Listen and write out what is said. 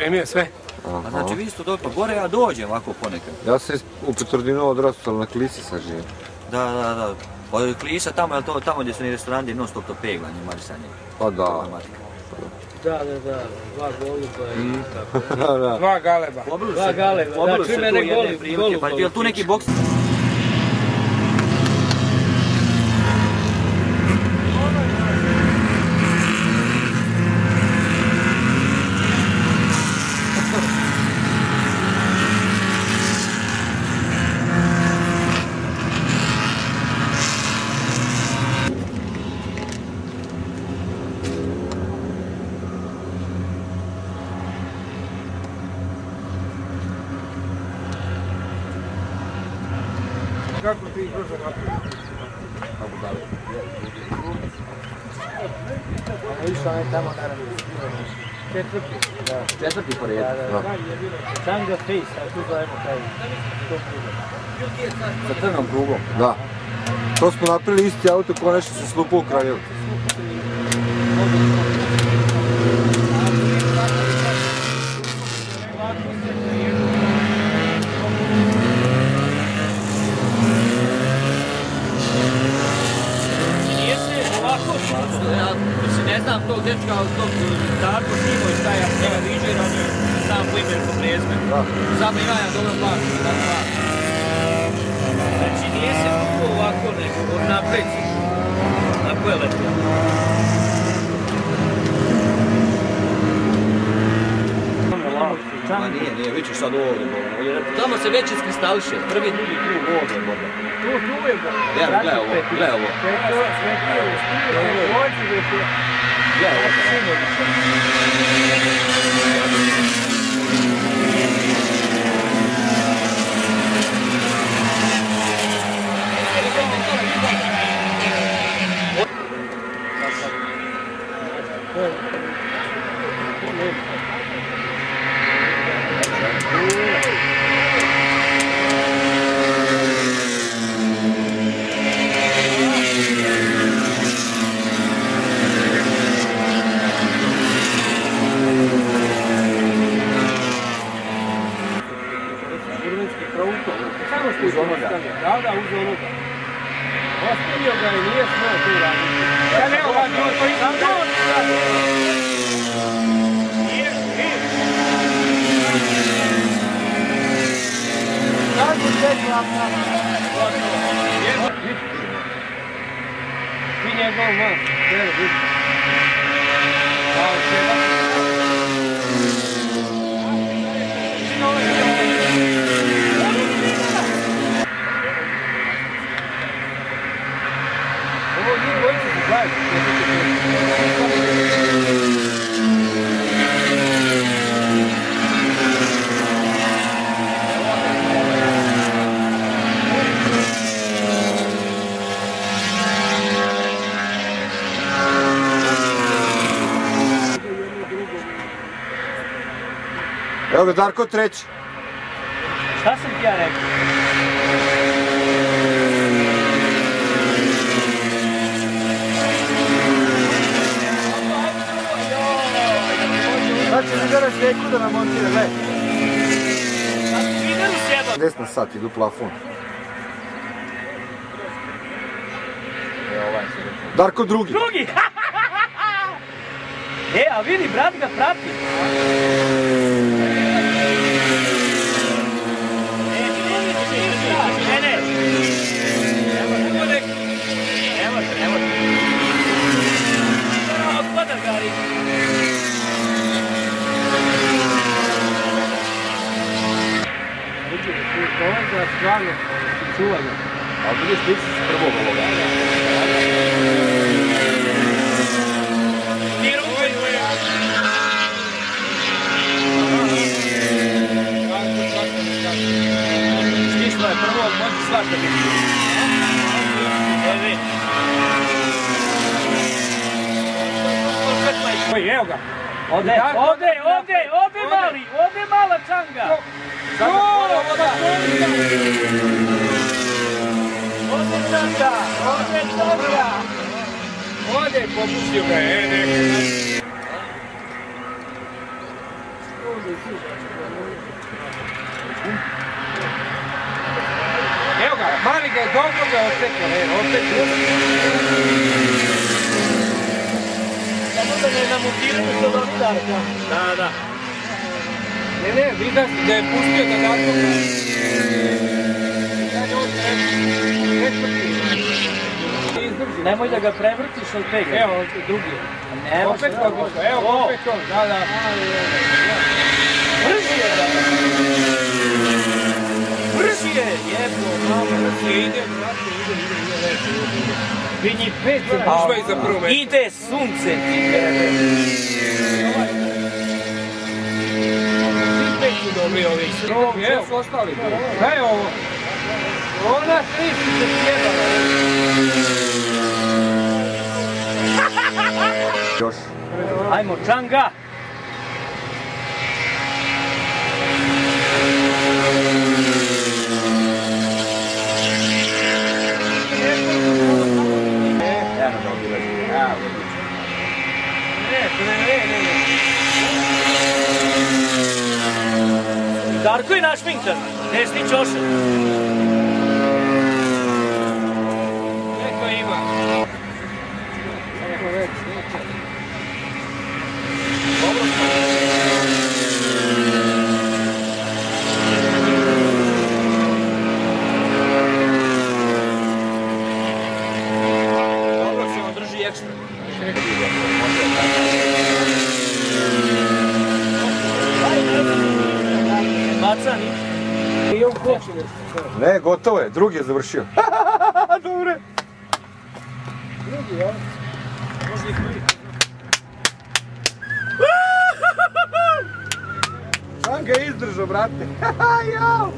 pripremio sve. A znači vi ste došli pa gore, ja dođem ovako ponekad. Ja sam u Petrodinu odrastao, ali na Klisi sad živim. Da. Pa Klisa tamo, je li to tamo gdje su ni restorani non stop to peglanje, marisanje? Pa da. Da, dva goluba i tako. Dva galeba. Dva galeba, da, čim mene golub. Pa je tu neki boks? Kako ti brzo napraviš? Kako da li? Išao je tamo naravno. Četvrti po redu. Changa Face, a tu zovemo taj. Sa crnom krugom. Da. To smo napravili isti auto ko nešto se slupao u Kraljevu. Ne znam tog dečka, tog Darko Simović, taj ja njega viđer, on je sam po imenu po prezmenu. Samo ima ja dobro plaću, tako. Znači nije se tu ovako nego napred, tako je letio. Ma nije, već sad ovdje. Tamo se već iskristališe, prvi, drugi krug ovdje možda. Tu je ga. Ja, gledaj ovo. Gledaj ovo. Uz onoga. Da, uz onoga. Ostavio ga i nije smio tu raditi. Ja ne uradio to i sam Kako se glapna? Vi njegov van. Evo, vidi. Kao se Evo ga Darko treći. Šta sam ti ja rekao? Sad će mi gledaš reku da nam montira, gledaj. Idem u sjeba. Desna sat, idu plafon. Darko drugi. Drugi! A vidi, brat ga prati. Ne. Evo. Odpada gari. To je za stvarno čuvanje. A vidiš, ti si prvog ovoga. Stisla je prvog, može svašta biti. Vidi. Evo ga. Ode mala čanga. Ode, popustio ga, nek. Evo ga, mali ga je dobro ga odsekao, opet. Samo da ne namutiraju se do starta. Da. Ne, vidim da je pustio da nakoga. Nemoj da ga prevrtiš od pega. Evo, drugi. Opet odlično, evo, opet to, da. Brži je da. Brži je, jebo, mamo. Ide. Vinji 5 se Ušva i za prvo mesto. ide sunce ti. Svi 5 su dobri ovi. Evo, su ostali. Da je ovo. Ona 3 su se sjebala. Još. Ajmo, Čanga! Darko je naš minker, desni čošak. Neko ima. Dobro se on drži ekstra. Baca nič. I on koči nešto. Ne, gotovo je, drugi je završio. Dobre. Drugi, ja? Sam ga izdržao, brate. Jao.